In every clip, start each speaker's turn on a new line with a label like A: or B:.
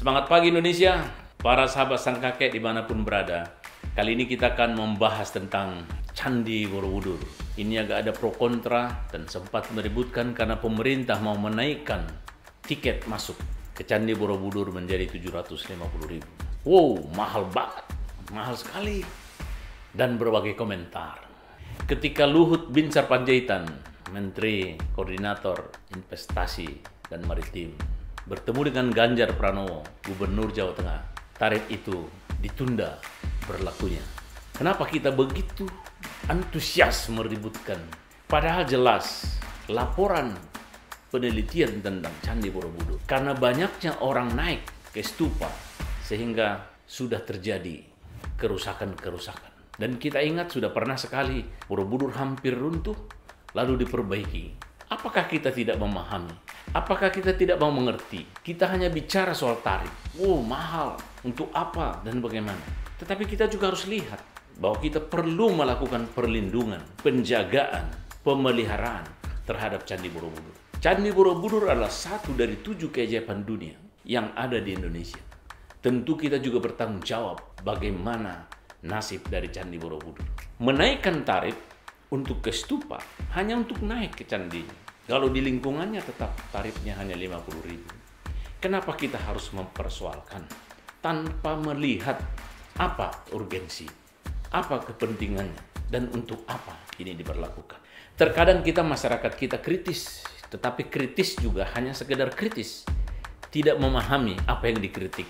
A: Semangat pagi Indonesia, para sahabat sang kakek dimanapun berada. Kali ini kita akan membahas tentang Candi Borobudur. Ini agak ada pro kontra dan sempat meributkan karena pemerintah mau menaikkan tiket masuk ke Candi Borobudur menjadi 750.000. Wow, mahal banget, mahal sekali. Dan berbagai komentar. Ketika Luhut Binsar Panjaitan, Menteri Koordinator Investasi dan Maritim, bertemu dengan Ganjar Pranowo, Gubernur Jawa Tengah, tarif itu ditunda berlakunya. Kenapa kita begitu antusias meributkan? Padahal jelas laporan penelitian tentang Candi Borobudur. Karena banyaknya orang naik ke stupa sehingga sudah terjadi kerusakan-kerusakan. Dan kita ingat sudah pernah sekali Borobudur hampir runtuh lalu diperbaiki. Apakah kita tidak memahami? Apakah kita tidak mau mengerti? Kita hanya bicara soal tarif. Oh, mahal. Untuk apa dan bagaimana? Tetapi kita juga harus lihat bahwa kita perlu melakukan perlindungan, penjagaan, pemeliharaan terhadap Candi Borobudur. Candi Borobudur adalah satu dari 7 keajaiban dunia yang ada di Indonesia. Tentu kita juga bertanggung jawab bagaimana nasib dari Candi Borobudur. Menaikkan tarif untuk ke stupa hanya untuk naik ke candi. Kalau di lingkungannya tetap tarifnya hanya 50.000. Kenapa kita harus mempersoalkan tanpa melihat apa urgensi, apa kepentingannya, dan untuk apa ini diberlakukan. Terkadang kita masyarakat kita kritis, tetapi kritis juga hanya sekedar kritis, tidak memahami apa yang dikritik,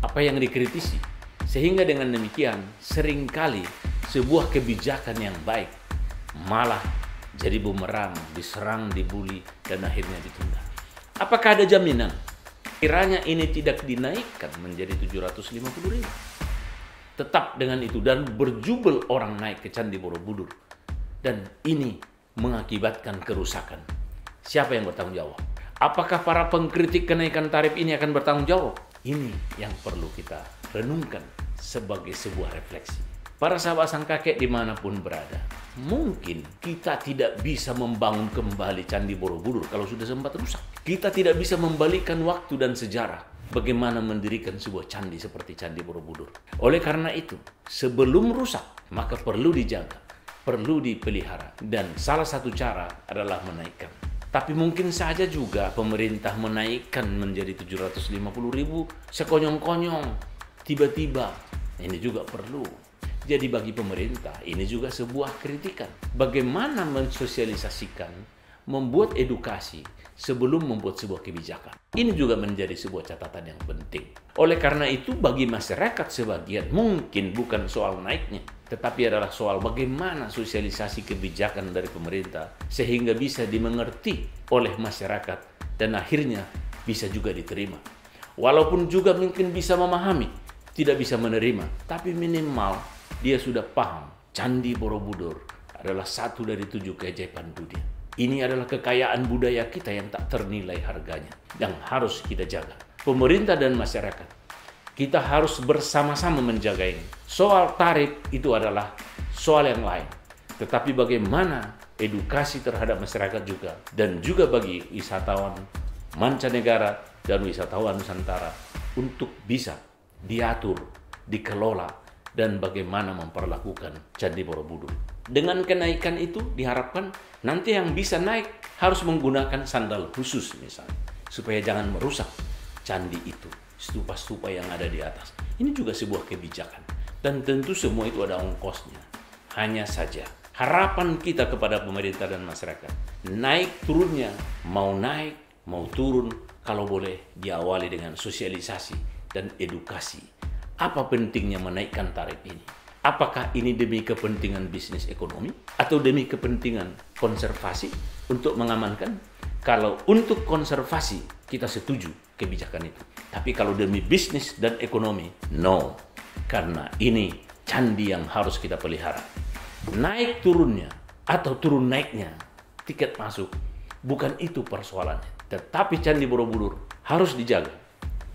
A: apa yang dikritisi. Sehingga dengan demikian seringkali sebuah kebijakan yang baik malah jadi bumerang, diserang, dibully, dan akhirnya ditunda. Apakah ada jaminan kiranya ini tidak dinaikkan menjadi 750.000? Tetap dengan itu dan berjubel orang naik ke Candi Borobudur. Dan ini mengakibatkan kerusakan. Siapa yang bertanggung jawab? Apakah para pengkritik kenaikan tarif ini akan bertanggung jawab? Ini yang perlu kita renungkan sebagai sebuah refleksi. Para sahabat sang kakek dimanapun berada, mungkin kita tidak bisa membangun kembali Candi Borobudur kalau sudah sempat rusak. Kita tidak bisa membalikan waktu dan sejarah bagaimana mendirikan sebuah candi seperti Candi Borobudur. Oleh karena itu, sebelum rusak, maka perlu dijaga, perlu dipelihara. Dan salah satu cara adalah menaikkan. Tapi mungkin saja juga pemerintah menaikkan menjadi 750.000 sekonyong-konyong, tiba-tiba. Ini juga perlu. Jadi bagi pemerintah, ini juga sebuah kritikan. Bagaimana mensosialisasikan, membuat edukasi sebelum membuat sebuah kebijakan. Ini juga menjadi sebuah catatan yang penting. Oleh karena itu, bagi masyarakat sebagian, mungkin bukan soal naiknya, tetapi adalah soal bagaimana sosialisasi kebijakan dari pemerintah, sehingga bisa dimengerti oleh masyarakat, dan akhirnya bisa juga diterima. Walaupun juga mungkin bisa memahami, tidak bisa menerima, tapi minimal dia sudah paham Candi Borobudur adalah satu dari 7 keajaiban dunia. Ini adalah kekayaan budaya kita yang tak ternilai harganya yang harus kita jaga. Pemerintah dan masyarakat, kita harus bersama-sama menjaga ini. Soal tarif itu adalah soal yang lain. Tetapi bagaimana edukasi terhadap masyarakat juga dan juga bagi wisatawan mancanegara dan wisatawan Nusantara untuk bisa diatur, dikelola, dan bagaimana memperlakukan Candi Borobudur. Dengan kenaikan itu diharapkan nanti yang bisa naik harus menggunakan sandal khusus misalnya, supaya jangan merusak candi itu, stupa-stupa yang ada di atas. Ini juga sebuah kebijakan. Dan tentu semua itu ada ongkosnya. Hanya saja harapan kita kepada pemerintah dan masyarakat, naik turunnya, mau naik, mau turun, kalau boleh diawali dengan sosialisasi dan edukasi. Apa pentingnya menaikkan tarif ini? Apakah ini demi kepentingan bisnis ekonomi atau demi kepentingan konservasi untuk mengamankan? Kalau untuk konservasi kita setuju kebijakan itu. Tapi kalau demi bisnis dan ekonomi, no. Karena ini candi yang harus kita pelihara. Naik turunnya atau turun naiknya tiket masuk, bukan itu persoalannya. Tetapi Candi Borobudur harus dijaga.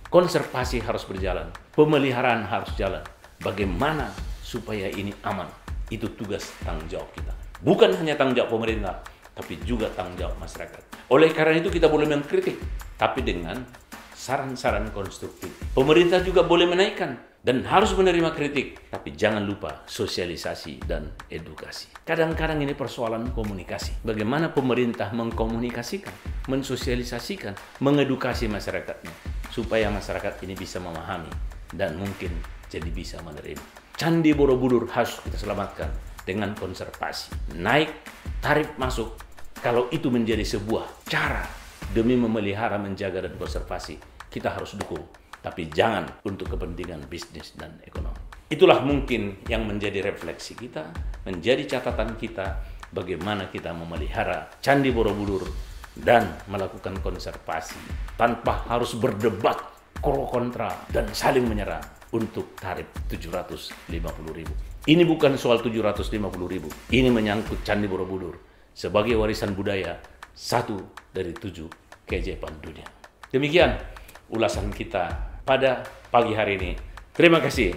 A: Konservasi harus berjalan, pemeliharaan harus jalan. Bagaimana supaya ini aman? Itu tugas tanggung jawab kita. Bukan hanya tanggung jawab pemerintah, tapi juga tanggung jawab masyarakat. Oleh karena itu kita boleh mengkritik, tapi dengan saran-saran konstruktif. Pemerintah juga boleh menaikkan dan harus menerima kritik, tapi jangan lupa sosialisasi dan edukasi. Kadang-kadang ini persoalan komunikasi. Bagaimana pemerintah mengkomunikasikan, mensosialisasikan, mengedukasi masyarakatnya, supaya masyarakat ini bisa memahami dan mungkin jadi bisa menerima. Candi Borobudur harus kita selamatkan dengan konservasi. Naik tarif masuk, kalau itu menjadi sebuah cara demi memelihara, menjaga, dan konservasi, kita harus dukung. Tapi jangan untuk kepentingan bisnis dan ekonomi. Itulah mungkin yang menjadi refleksi kita, menjadi catatan kita, bagaimana kita memelihara Candi Borobudur dan melakukan konservasi tanpa harus berdebat, pro kontra, dan saling menyerang untuk tarif 750.000. Ini bukan soal 750.000, ini menyangkut Candi Borobudur sebagai warisan budaya, satu dari 7 keajaiban dunia. Demikian ulasan kita pada pagi hari ini. Terima kasih.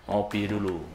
A: Ngopi dulu.